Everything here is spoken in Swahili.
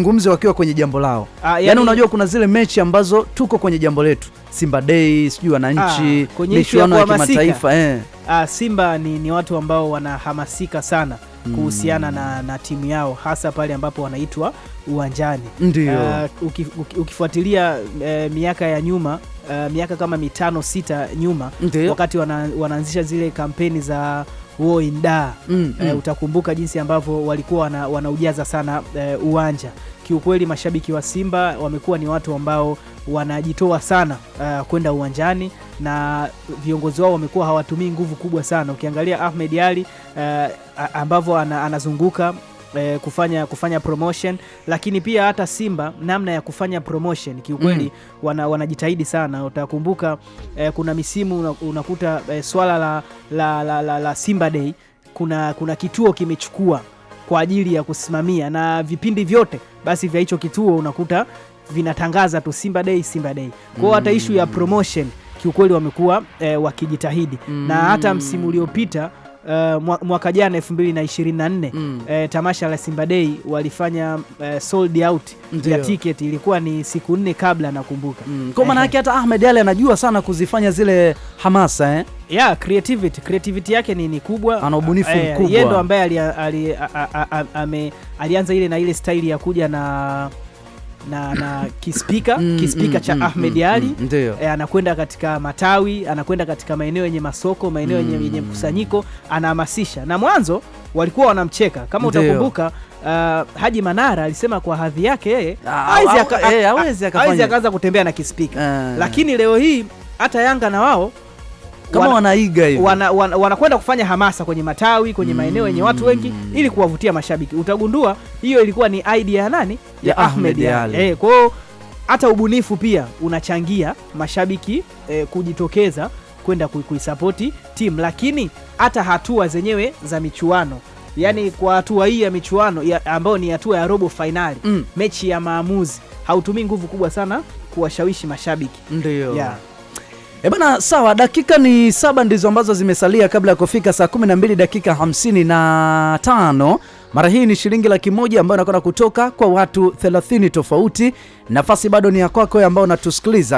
Ngumzi wakiwa kwenye jambo lao. Yani unajua kuna zile mechi ambazo tuko kwenye jambo letu. Simba Day, sijui wananchi, michuano ya kimataifa. Simba ni watu ambao wanahamasika sana kuhusiana na timu yao, hasa pale ambapo wanaitwa uwanjani. Ndio. Ukifuatilia miaka ya nyuma, miaka kama 5-6 nyuma, wakati wanaanzisha zile kampeni za Woinda, utakumbuka jinsi ambavyo walikuwa wanaujaza sana uwanja. Kiukweli mashabiki wa Simba wamekuwa ni watu ambao wanajitoa sana kwenda uwanjani, na viongozi wao wamekuwa hawatumii nguvu kubwa sana. Ukiangalia Ahmed Ally ambavyo anazunguka kufanya promotion, lakini pia hata Simba namna ya kufanya promotion kiukweli wanajitahidi sana. Utakumbuka kuna misimu unakuta swala la Simba Day kuna kituo kimechukua kwa ajili ya kusimamia, na vipindi vyote basi vya hicho kituo unakuta vinatangaza tu Simba Day, Simba Day. Kwa hata issue ya promotion kiukweli wamekuwa wakijitahidi, na hata msimu uliopita mwaka jana 2024 tamasha la Simba Day walifanya sold out ya ticket, ilikuwa ni siku 4 kabla nakumbuka. Kwa maana yake hata Ahmed Ally anajua sana kuzifanya zile hamasa creativity yake ni kubwa, ana ubunifu mkubwa. Yeye ndo ambaye alianza ile style ya kuja na kispika cha Ahmed Ally. Anakwenda katika matawi, anakwenda katika maeneo yenye masoko, maeneo yenye mkusanyiko, anahamasisha. Na mwanzo walikuwa wanamcheka, kama utakumbuka Haji Manara alisema kwa hadhi yake yeye hawezi akaanza kutembea na kispika. Lakini leo hii hata Yanga na wao kama wanaiga hivi, wanakwenda kufanya hamasa kwenye matawi, kwenye maeneo yenye watu wengi, ili kuwavutia mashabiki. Utagundua hiyo ilikuwa ni idea ya nani? Ya Ahmed Ally. Kwa hiyo hata ubunifu pia unachangia mashabiki kujitokeza kwenda kuisapoti timu. Lakini hata hatua zenyewe za michuano, yani kwa hatua hii ya michuano ambayo ni hatua ya robo finali, mechi ya maamuzi, hautumii nguvu kubwa sana kuwashawishi mashabiki. Ndio. Bana, sawa, dakika ni 7 ndizo ambazo zimesalia kabla ya kufika saa 12 dakika 55. Mara hii ni shilingi 100,000 ambayo inakwenda kutoka kwa watu 30 tofauti. Nafasi bado ni ya kwako ambao unatusikiliza.